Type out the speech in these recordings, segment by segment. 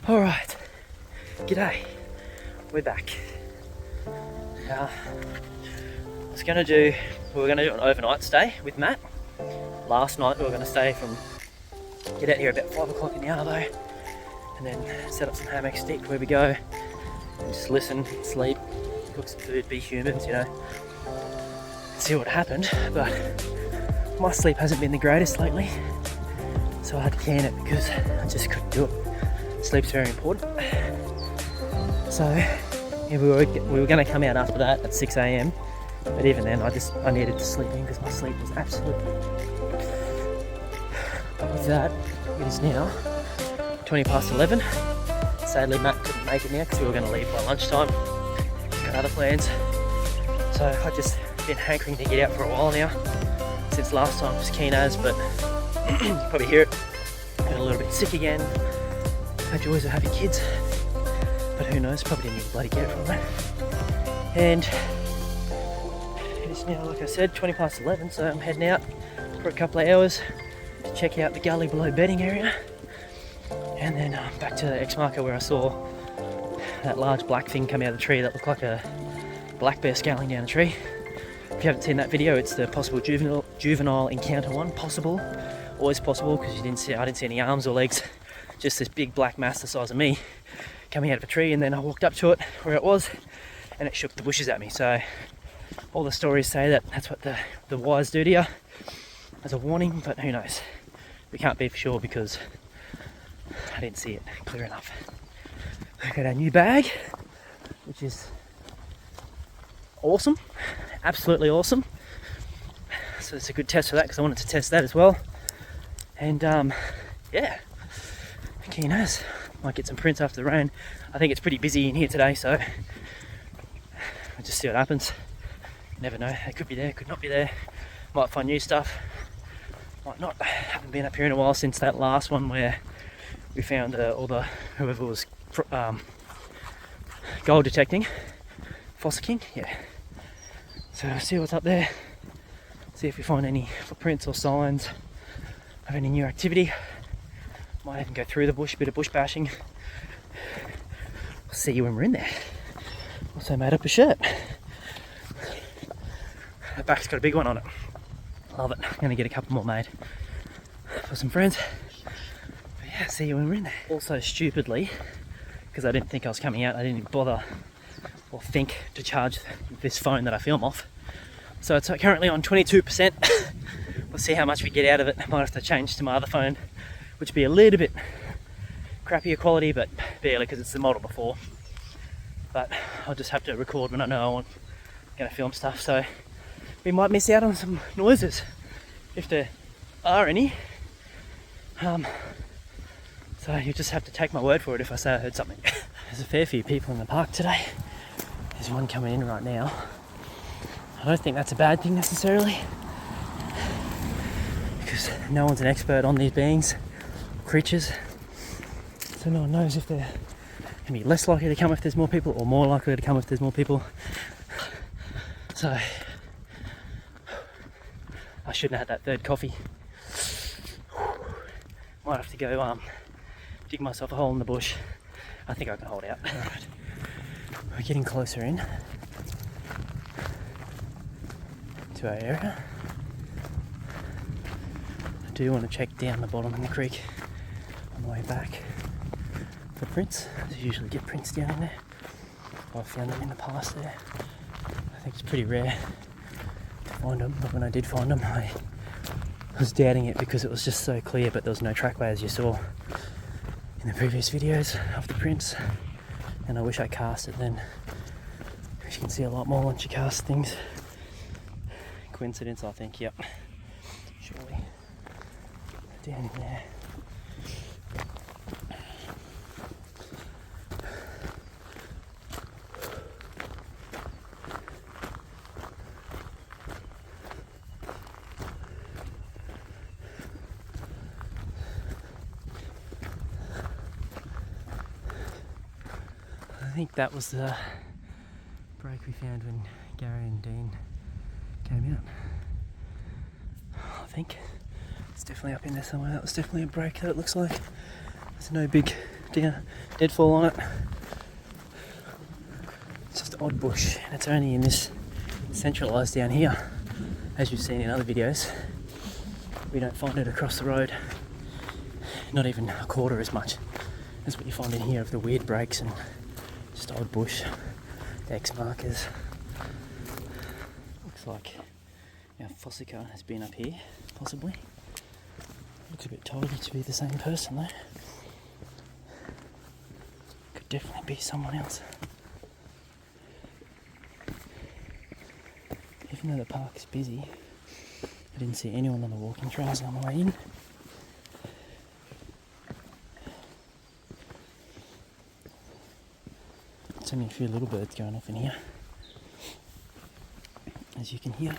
Alright, g'day, we're back. Now, we were going to do an overnight stay with Matt. Last night we were going to stay get out here about 5 o'clock in the arvo, and then set up some hammock, stick where we go, and just listen, sleep, cook some food, be humans, see what happened. But my sleep hasn't been the greatest lately, so I had to can it because I just couldn't do it. Sleep's very important. So yeah, we were going to come out after that at 6 a.m. But even then, I needed to sleep in because my sleep was absolutely. But with that, it is now 20 past 11. Sadly, Matt couldn't make it now because we were going to leave by lunchtime. He's got other plans. So I've just been hankering to get out for a while now. Since last time, just keen as, but you can probably hear it. Got a little bit sick again. The joys of having kids, but who knows, probably didn't even bloody get it from that. And it is now, like I said, 20 past 11, so I'm heading out for a couple of hours to check out the gully below bedding area, and then back to the X marker where I saw that large black thing come out of the tree that looked like a black bear scaling down a tree. If you haven't seen that video, it's the possible juvenile encounter one. Possible, always possible, because I didn't see any arms or legs. Just this big black mass the size of me coming out of a tree, and then I walked up to it where it was and it shook the bushes at me. So all the stories say that that's what the wires do to you as a warning, but who knows, we can't be for sure because I didn't see it clear enough. Look at our new bag, which is awesome, absolutely awesome. So it's a good test for that because I wanted to test that as well. And yeah, keen as. Might get some prints after the rain. I think it's pretty busy in here today, so we'll just see what happens. You never know, they could be there, could not be there. Might find new stuff, might not. Haven't been up here in a while since that last one where we found whoever was gold detecting, Fossa King, yeah. So we'll see what's up there, see if we find any footprints or signs of any new activity. Might even go through the bush, a bit of bush bashing. I'll see you when we're in there. Also made up a shirt. The back's got a big one on it. Love it. I'm gonna get a couple more made for some friends. But yeah, see you when we're in there. Also stupidly, because I didn't think I was coming out, I didn't bother or think to charge this phone that I film off. So it's currently on 22%. We'll see how much we get out of it. I might have to change to my other phone, which would be a little bit crappier quality, but barely because it's the model before. But I'll just have to record when I know I'm going to film stuff, so we might miss out on some noises if there are any. So you just have to take my word for it if I say I heard something. There's a fair few people in the park today. There's one coming in right now. I don't think that's a bad thing necessarily, because no one's an expert on these beings, creatures, so no one knows if they're going to be less likely to come if there's more people or more likely to come if there's more people. So I shouldn't have had that third coffee. Might have to go dig myself a hole in the bush. I think I can hold out. Alright, we're getting closer in to our area. I do want to check down the bottom of the creek on the way back for prints. I usually get prints down in there. I've found them in the past there. I think it's pretty rare to find them, but when I did find them, I was doubting it because it was just so clear, but there was no trackway as you saw in the previous videos of the prints. And I wish I cast it then, because you can see a lot more once you cast things. Coincidence, I think, yep. Surely. Down in there. I think that was the break we found when Gary and Dean came out. I think it's definitely up in there somewhere. That was definitely a break that it looks like. There's no big deadfall on it. It's just odd bush, and it's only in this centralised down here. As you've seen in other videos, we don't find it across the road, not even a quarter as much as what you find in here of the weird breaks and just old bush, X markers. Looks like our fossicker has been up here, possibly. Looks a bit tidy to be the same person though. Could definitely be someone else. Even though the park is busy, I didn't see anyone on the walking trails on the way in. There's only a few little birds going off in here, as you can hear.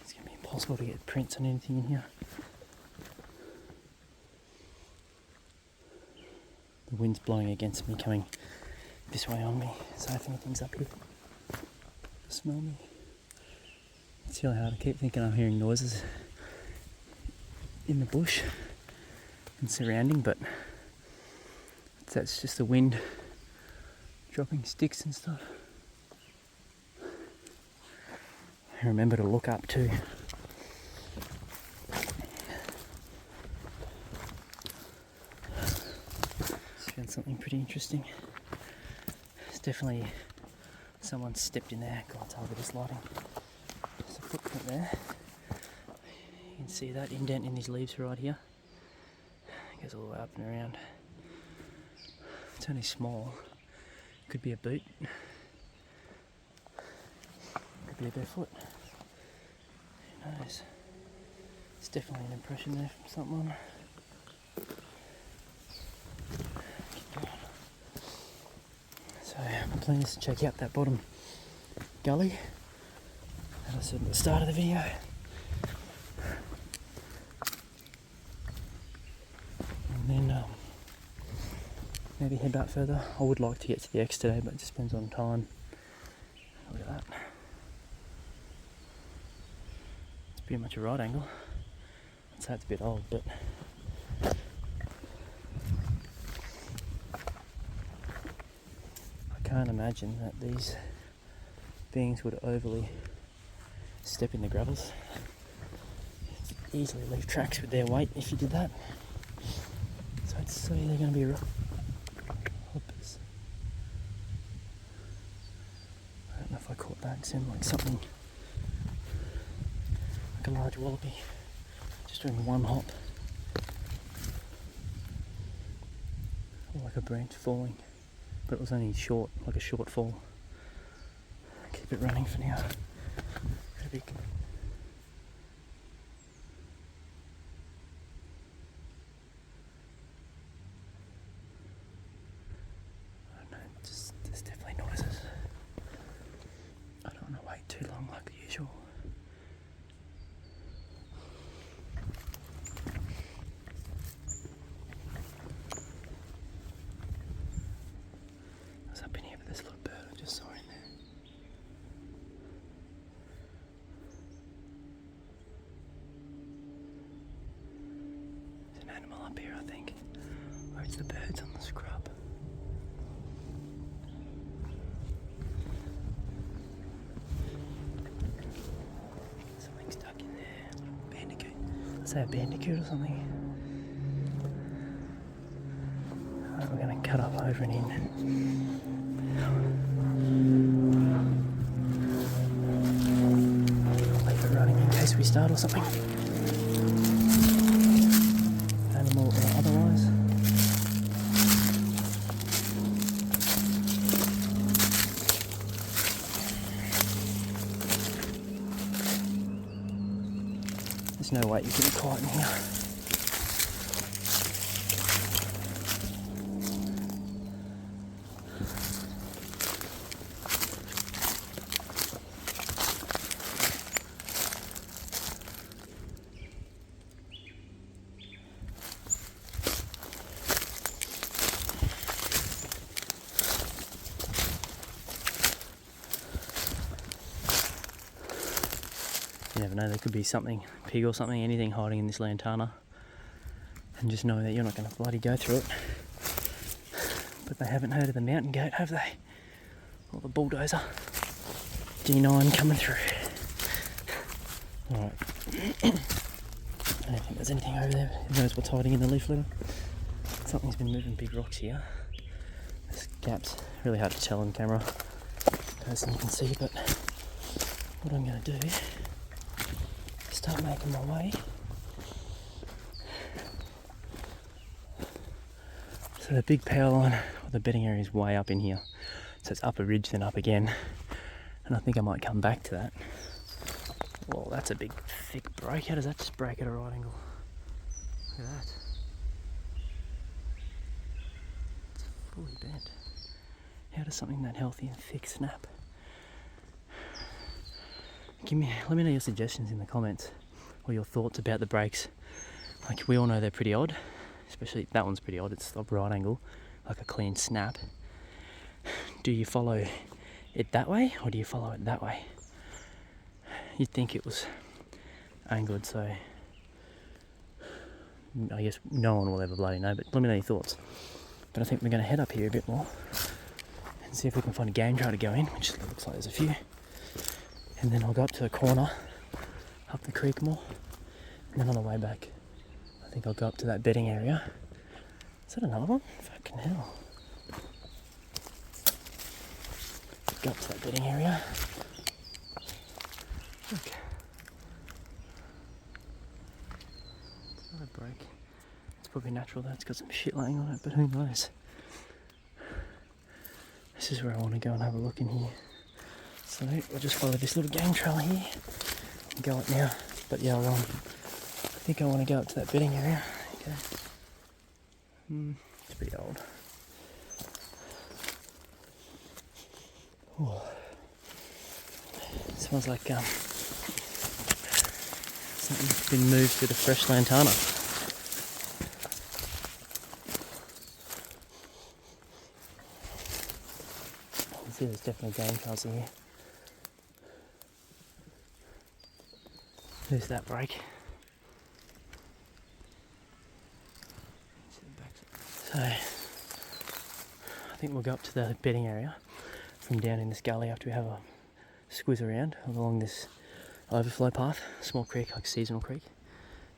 It's going to be impossible to get prints on anything in here. The wind's blowing against me, coming this way on me, so if anything's up here, smell me. It's really hard. I keep thinking I'm hearing noises in the bush and surrounding, but that's just the wind dropping sticks and stuff. And remember to look up too. Found something pretty interesting. It's definitely someone stepped in there. God, it's over this lighting. There's a footprint there. You can see that indent in these leaves right here. It goes all the way up and around. It's only small. Could be a boot. Could be a bare foot. Who knows? It's definitely an impression there from someone. Keep going. So my plan is to check out that bottom gully, as I said at the start of the video. And then maybe head back further. I would like to get to the X today, but it just depends on time. Look at that. It's pretty much a right angle. I'd say it's a bit old, but I can't imagine that these beings would overly step in the gravels. You'd easily leave tracks with their weight if you did that. So I'd say they're going to be hoppers. I don't know if I caught that. It sounded like something like a large wallaby just doing one hop, or like a branch falling, but it was only short, like a short fall. Keep it running for now. Got a big I don't know, just there's definitely noises. I don't want to wait too long like the usual. I was up in here with this little bird I just saw in there. There's an animal up here, I think. Or it's the birds on the scrub. Something stuck in there. A little bandicoot. Let's say a bandicoot or something. Alright, we're going to cut up over and in. Leave it running in case we start or something. Animal or otherwise. There's no way you can be quiet in here. You never know, there could be something, pig or something, anything hiding in this lantana. And just know that you're not going to bloody go through it. But they haven't heard of the mountain goat, have they? Or the bulldozer. D9 coming through. Alright. I don't think there's anything over there. Who knows what's hiding in the leaf litter? Something's been moving big rocks here. There's gaps. Really hard to tell on camera. Person you can see, but what I'm going to do is start making my way. So the big power line, or the bedding area, is way up in here. So it's up a ridge, then up again. And I think I might come back to that. Well, that's a big thick break. How does that just break at a right angle? Look at that. It's fully bent. How does something that healthy and thick snap? Let me know your suggestions in the comments, or your thoughts about the breaks. Like, we all know they're pretty odd, especially that one's pretty odd. It's a right angle, like a clean snap. Do you follow it that way, or do you follow it that way? You'd think it was angled, so I guess no one will ever bloody know, but let me know your thoughts. But I think we're going to head up here a bit more and see if we can find a game trail to go in, which looks like there's a few. And then I'll go up to the corner, up the creek more, and then on the way back, I think I'll go up to that bedding area. Is that another one? Fucking hell. Go up to that bedding area. Look. It's not a break. It's probably natural that it's got some shit laying on it, but who knows? This is where I want to go and have a look in here. So we'll just follow this little game trail here and go up now. But yeah, I think I want to go up to that bedding area. Okay. It's pretty old. Ooh. It smells like something's been moved through the fresh lantana. You can see there's definitely game trails in here. There's that break. So I think we'll go up to the bedding area from down in this gully after we have a squiz around along this overflow path, small creek, like seasonal creek.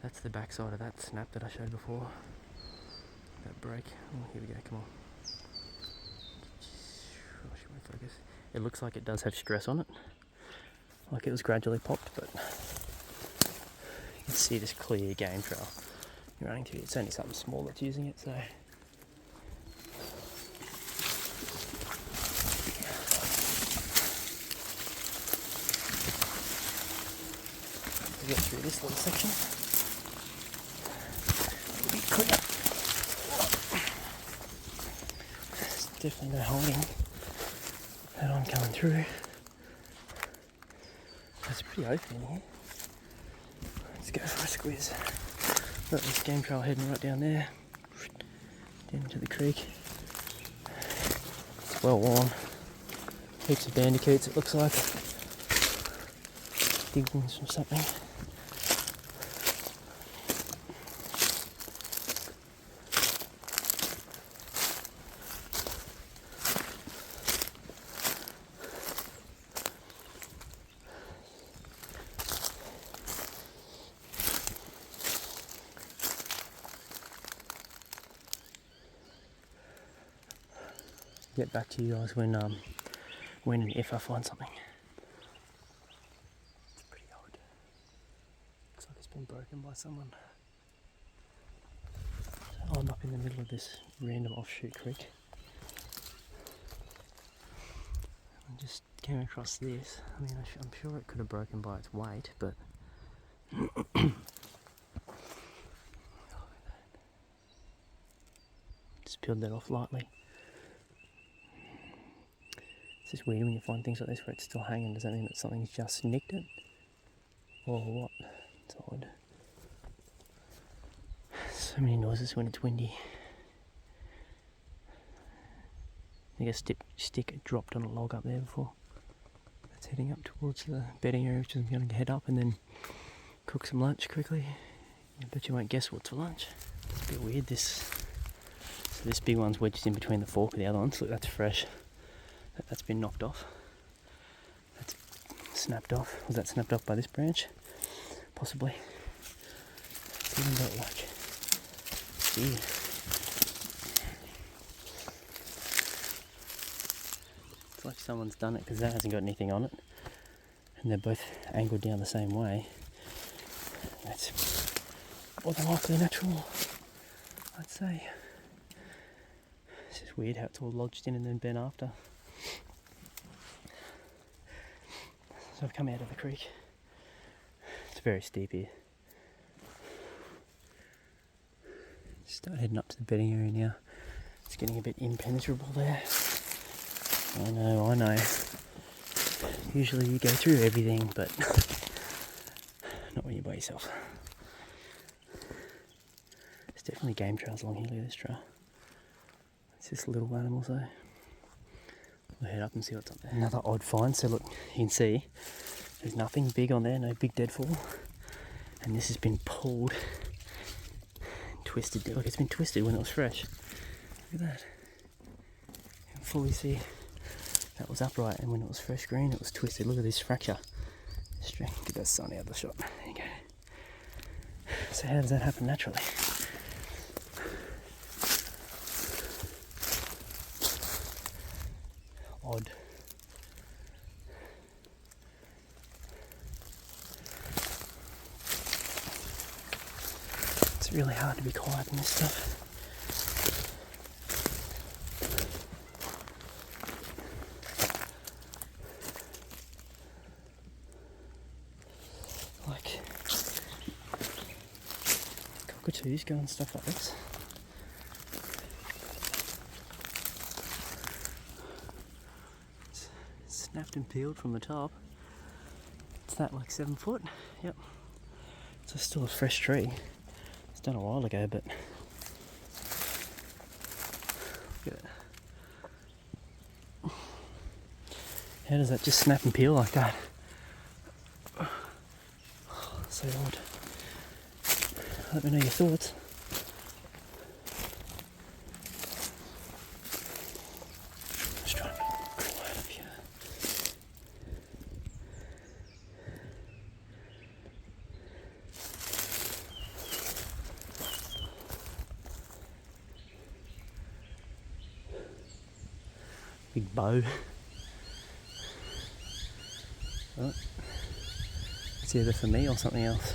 That's the backside of that snap that I showed before. That break. Oh, here we go, come on. Oh, she won't focus. It looks like it does have stress on it. Like it was gradually popped, but you can see this clear game trail you're running through. It's only something small that's using it, so. Get through this little section. It'll be clear. There's definitely no hiding that I'm coming through. It's pretty open in here. Let's go for a squeeze. Got this game trail heading right down there, down into the creek. It's well worn. Heaps of bandicoots, it looks like. Big ones from something. Get back to you guys when and if I find something. It's pretty odd. Looks like it's been broken by someone. So I'm up in the middle of this random offshoot creek. I just came across this. I mean, I'm sure it could have broken by its weight, but just peeled that off lightly. It's just weird when you find things like this where it's still hanging. Does that mean that something's just nicked it? Or what? It's odd. So many noises when it's windy. I think a stick dropped on a log up there before. That's It's heading up towards the bedding area, which I'm going to head up and then cook some lunch quickly. I bet you won't guess what's for lunch. It's a bit weird, this. So this big one's wedged in between the fork and the other ones. Look, that's fresh. That's been knocked off. That's snapped off. Was that snapped off by this branch? Possibly. It's even got like... Weird. It's like someone's done it because that hasn't got anything on it. And they're both angled down the same way. That's more than likely natural, I'd say. It's just weird how it's all lodged in and then bent after. So I've come out of the creek. It's very steep here. Start heading up to the bedding area now. It's getting a bit impenetrable there. I know. Usually you go through everything, but not when you're by yourself. There's definitely game trails along here. Look at this trail. It's just little animals though. We'll head up and see what's up there. Another odd find. So look, you can see there's nothing big on there, no big deadfall. And this has been pulled and twisted. Look, it's been twisted when it was fresh. Look at that. You can fully see that was upright, and when it was fresh green, it was twisted. Look at this fracture. Get that sun out of the shot. There you go. So how does that happen naturally? Odd. It's really hard to be quiet in this stuff. Like cockatoos go and stuff like this. It's snapped and peeled from the top. It's that like 7 foot. Yep. It's still a fresh tree. It's done a while ago, but look at it. How does that just snap and peel like that? So odd. Let me know your thoughts. Just trying to crawl out of here. Big bow. Oh. It's either for me or something else.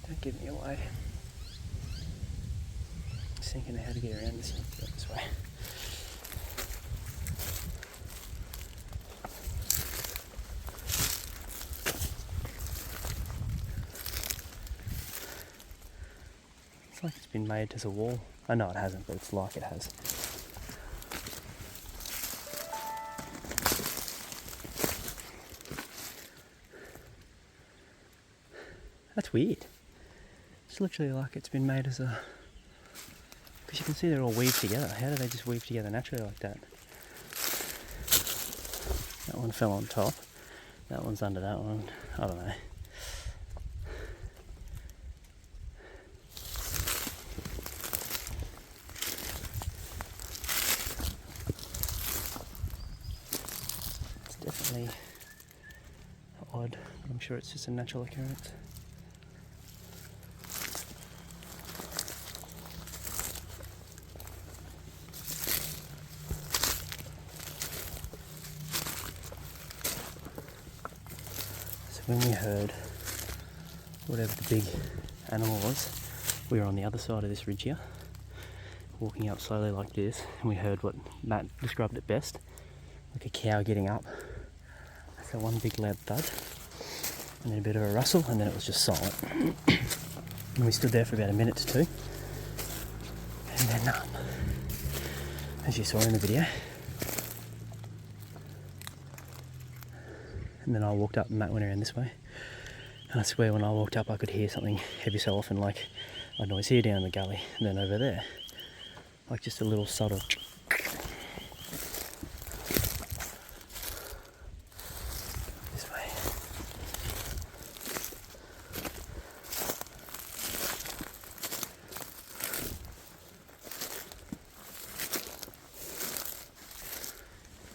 Don't give me away. Just thinking of how to get around this way. It's like it's been made as a wall. I know it hasn't, but it's like it has. That's weird. It's literally like it's been made as a... Because you can see they're all weaved together. How do they just weave together naturally like that? That one fell on top. That one's under that one. I don't know. It's definitely odd, but I'm sure it's just a natural occurrence. When we heard whatever the big animal was, we were on the other side of this ridge here, walking up slowly like this, and we heard what Matt described it best, like a cow getting up. So one big loud thud, and then a bit of a rustle, and then it was just silent. And we stood there for about a minute to two, and then, as you saw in the video, and then I walked up and Matt went around this way. And I swear when I walked up I could hear something every so often, like a noise here down the gully and then over there. like just a little subtle. This way.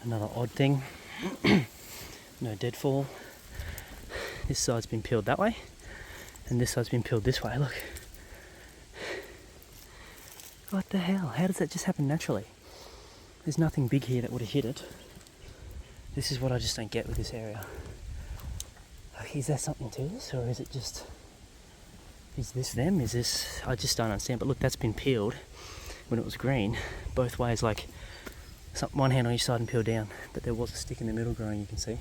Another odd thing, no deadfall. This side's been peeled that way, and this side's been peeled this way, look. What the hell? How does that just happen naturally? There's nothing big here that would have hit it. This is what I just don't get with this area. Like, is there something to this, or is it just... is this them? Is this... I just don't understand. But look, that's been peeled when it was green, both ways, like one hand on each side and peeled down. But there was a stick in the middle growing, you can see.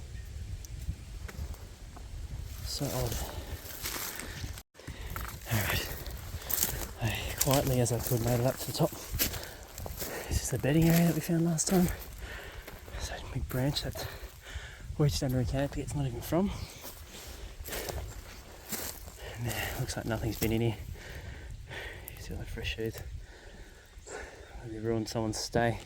So odd. Alright. I quietly as I could made it up to the top. This is the bedding area that we found last time. So a big branch that reached under a canopy it's not even from. And there, looks like nothing's been in here. You see all the fresh shoots. Maybe ruined someone's stay.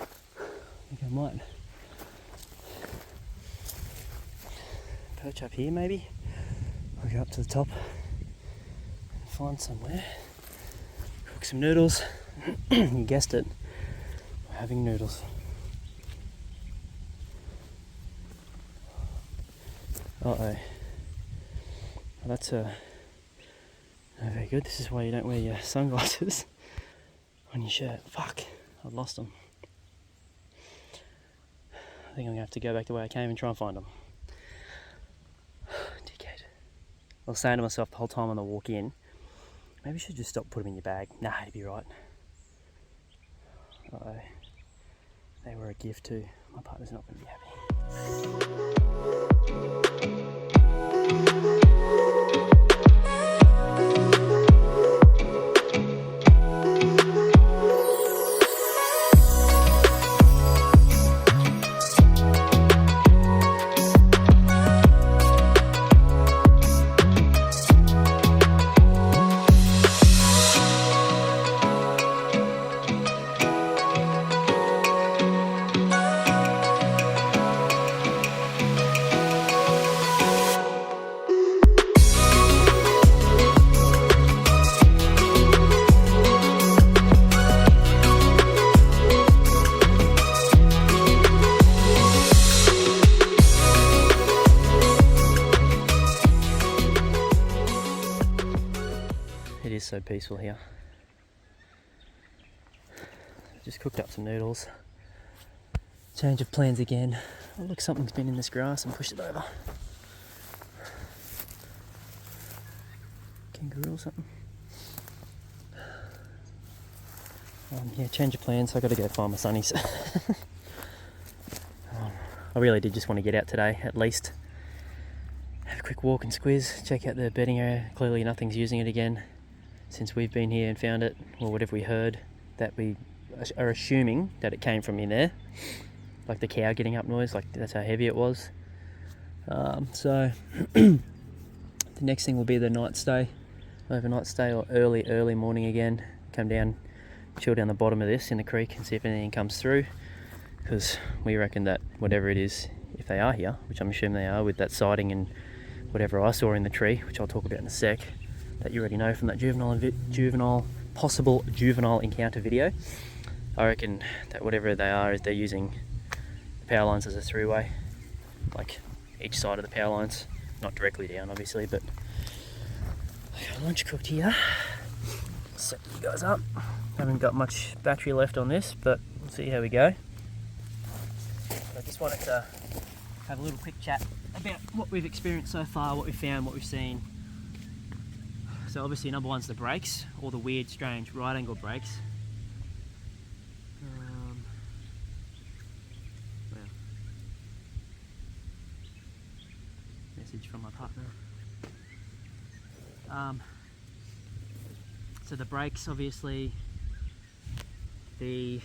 I think I might perch up here maybe. I'll go up to the top and find somewhere. Cook some noodles. You guessed it, we're having noodles. Uh-oh. Well, that's not very good. This is why you don't wear your sunglasses on your shirt. Fuck, I've lost them. I think I'm going to have to go back the way I came and try and find them. Dickhead. I was saying to myself the whole time on the walk in, maybe you should just stop, put them in your bag. Nah, you'd be right. Uh-oh. They were a gift too. My partner's not going to be happy. It is so peaceful here. Just cooked up some noodles. Change of plans again. Oh look, something's been in this grass and pushed it over. Kangaroo or something. Yeah, change of plans. I've got to go find my sunnies. I really did just want to get out today, at least. Have a quick walk and squiz, check out the bedding area. Clearly nothing's using it again since we've been here and found it, or whatever we heard, that we are assuming that it came from in there, like the cow getting up noise, like that's how heavy it was. So the next thing will be the night stay, overnight stay, or early morning again. Come down, chill down the bottom of this in the creek and see if anything comes through, because we reckon that whatever it is, if they are here, which I'm assuming they are with that sighting and whatever I saw in the tree, which I'll talk about in a sec, that you already know from that possible juvenile encounter video. I reckon that whatever they are is they're using the power lines as a three-way, like each side of the power lines, not directly down obviously, but I got lunch cooked here. Set you guys up. Haven't got much battery left on this, but we'll see how we go. I just wanted to have a little quick chat about what we've experienced so far, what we've found, what we've seen. So obviously number one's the brakes, all the weird, strange right angle brakes. Well, message from my partner. So the brakes, obviously, a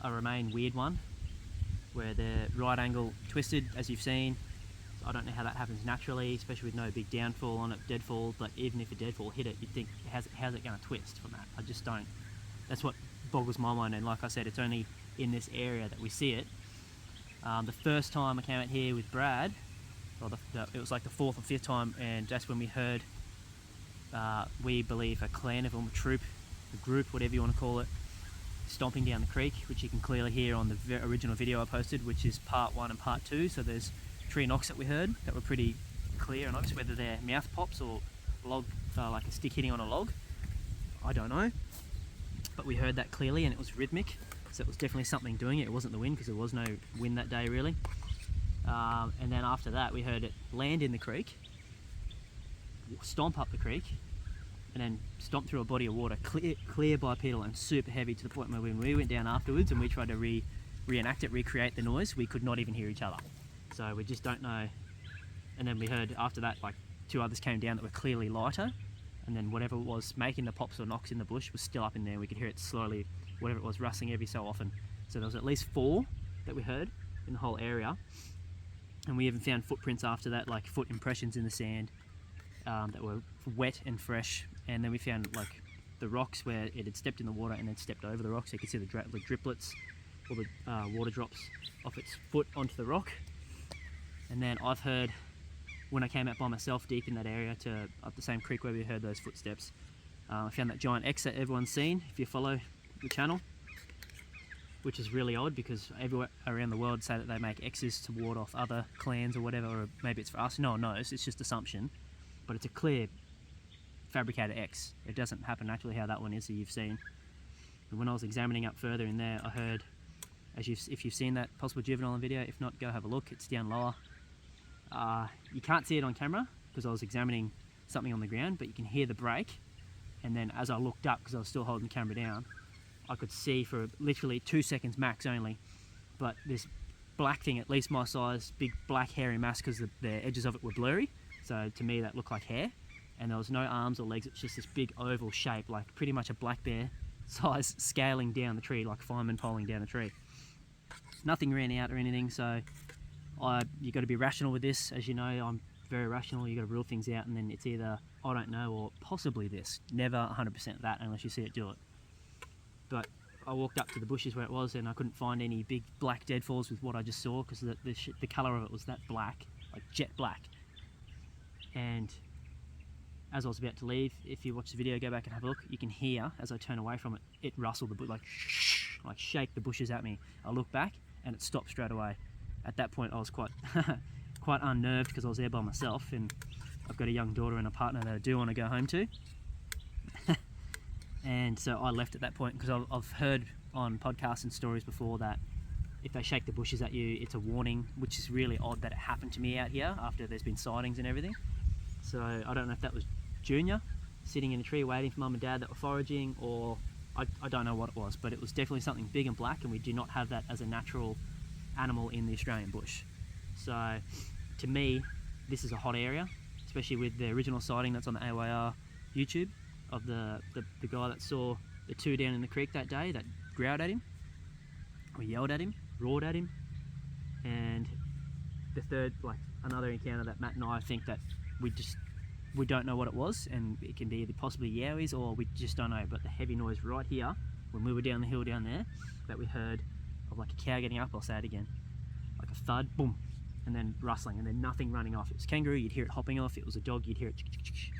remain weird one, where they're right angle twisted, as you've seen. I don't know how that happens naturally, especially with no big downfall on it, deadfall. But even if a deadfall hit it, you'd think, how's it going to twist from that? I just don't. That's what boggles my mind. And like I said, it's only in this area that we see it. The first time I came out here with Brad, it was like the 4th or 5th time, and that's when we heard, we believe, a clan of them, a troop, a group, whatever you want to call it, stomping down the creek, which you can clearly hear on the original video I posted, which is part 1 and part 2. So there's 3 knocks that we heard that were pretty clear and obvious. Whether they're mouth pops or log, like a stick hitting on a log, I don't know, but we heard that clearly, and it was rhythmic, so it was definitely something doing it. It wasn't the wind, because there was no wind that day really. And then after that we heard it land in the creek, stomp up the creek, and then stomp through a body of water, clear bipedal and super heavy, to the point where when we went down afterwards and we tried to reenact it, recreate the noise, we could not even hear each other. So we just don't know. And then we heard after that, like 2 others came down that were clearly lighter, and then whatever was making the pops or knocks in the bush was still up in there. We could hear it slowly, whatever it was, rustling every so often. So there was at least 4 that we heard in the whole area. And we even found footprints after that, like foot impressions in the sand, that were wet and fresh. And then we found like the rocks where it had stepped in the water and then stepped over the rocks. So you could see the driplets or the water drops off its foot onto the rock. And then I've heard, when I came out by myself deep in that area to up the same creek where we heard those footsteps, I found that giant X that everyone's seen if you follow the channel, which is really odd, because everywhere around the world say that they make X's to ward off other clans or whatever, or maybe it's for us, no one knows, it's just assumption. But it's a clear fabricated X. It doesn't happen naturally how that one is that you've seen. And when I was examining up further in there, I heard, if you've seen that possible juvenile on video, if not, go have a look, it's down lower. You can't see it on camera because I was examining something on the ground, but you can hear the break. And then as I looked up, because I was still holding the camera down, I could see for literally 2 seconds max only, but this black thing, at least my size, big black hairy mass, because the edges of it were blurry, so to me that looked like hair, and there was no arms or legs. It's just this big oval shape, like pretty much a black bear size, scaling down the tree, like fireman poling down a tree. Nothing ran out or anything, so you got to be rational with this. As you know, I'm very rational. You got to rule things out, and then it's either I don't know or possibly this. Never 100% that unless you see it do it. But I walked up to the bushes where it was, and I couldn't find any big black deadfalls with what I just saw, because the colour of it was that black, like jet black. And as I was about to leave, if you watch the video, go back and have a look, you can hear, as I turn away from it, it rustled the bush, like shake the bushes at me. I look back and it stopped straight away. At that point I was quite quite unnerved, because I was there by myself, and I've got a young daughter and a partner that I do want to go home to. And so I left at that point, because I've heard on podcasts and stories before that if they shake the bushes at you, it's a warning, which is really odd that it happened to me out here after there's been sightings and everything. So I don't know if that was Junior sitting in a tree waiting for mum and dad that were foraging, or I don't know what it was, but it was definitely something big and black, and we do not have that as a natural animal in the Australian bush. So to me, this is a hot area, especially with the original sighting that's on the AYR YouTube of the guy that saw the 2 down in the creek that day that growled at him, or yelled at him, roared at him. And the third, like another encounter that Matt and I think that we don't know what it was, and it can be either possibly Yowies or we just don't know. But the heavy noise right here when we were down the hill down there that we heard of, like a cow getting up, I'll say it again, like a thud, boom, and then rustling, and then nothing running off. It was kangaroo, you'd hear it hopping off. It was a dog, you'd hear it,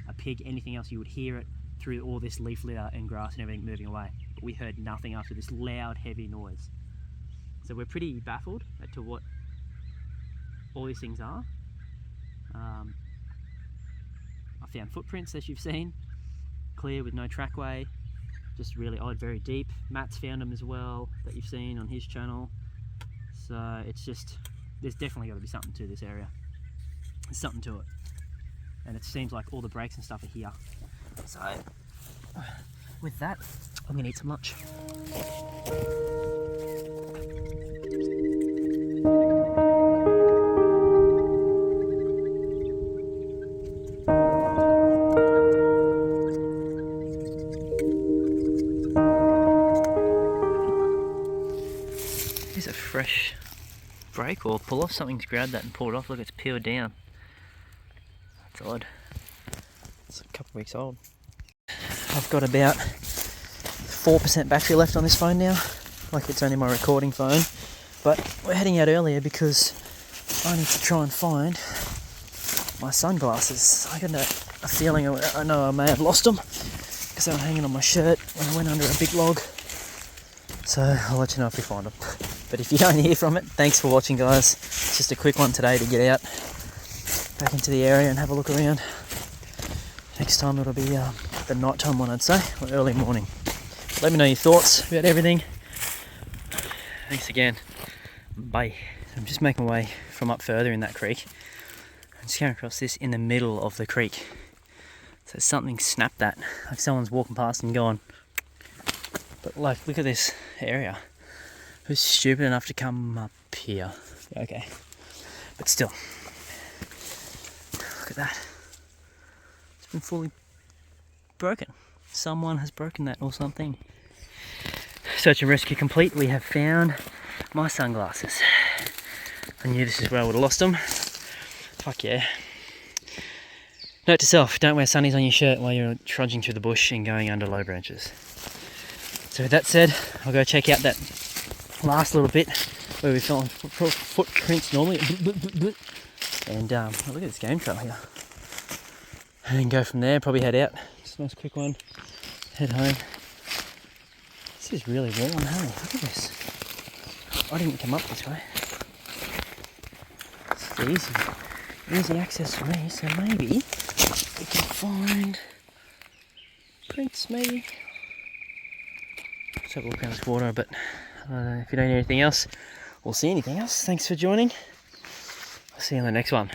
a pig, anything else, you would hear it through all this leaf litter and grass and everything moving away. But we heard nothing after this loud, heavy noise. So we're pretty baffled as to what all these things are. I found footprints, as you've seen, clear with no trackway, just really odd, very deep. Matt's found them as well, that you've seen on his channel. So it's just, there's definitely got to be something to this area. There's something to it. And it seems like all the breaks and stuff are here. So with that, I'm gonna eat some lunch. These are fresh break or pull off. Something's grabbed that and pulled it off. Look, it's peeled down. That's odd. It's a couple of weeks old. I've got about 4% battery left on this phone now. Like it's only my recording phone. But we're heading out earlier because I need to try and find my sunglasses. I got a feeling I know I may have lost them because they were hanging on my shirt when I went under a big log. So I'll let you know if we find them. But if you don't hear from it, thanks for watching, guys. It's just a quick one today to get out back into the area and have a look around. Next time it'll be the nighttime one, I'd say, or early morning. Let me know your thoughts about everything. Thanks again. Bye. I'm just making my way from up further in that creek. I just came across this in the middle of the creek. So something snapped that, like someone's walking past and gone. But like, look at this area. Who's stupid enough to come up here? Okay, but still, look at that. It's been fully broken. Someone has broken that or something. Search and rescue complete. We have found my sunglasses. I knew this is where I would have lost them. Fuck yeah. Note to self, don't wear sunnies on your shirt while you're trudging through the bush and going under low branches. So with that said, I'll go check out that last little bit where we found footprints normally. And look at this game trail here. And then go from there, probably head out. Just a nice quick one. Head home. This is really warm, hey? Look at this. I didn't come up this way. It's easy access for me, so maybe we can find prints, maybe. Let's have a look around this water, but if you don't hear anything else or see anything else, thanks for joining. I'll see you on the next one.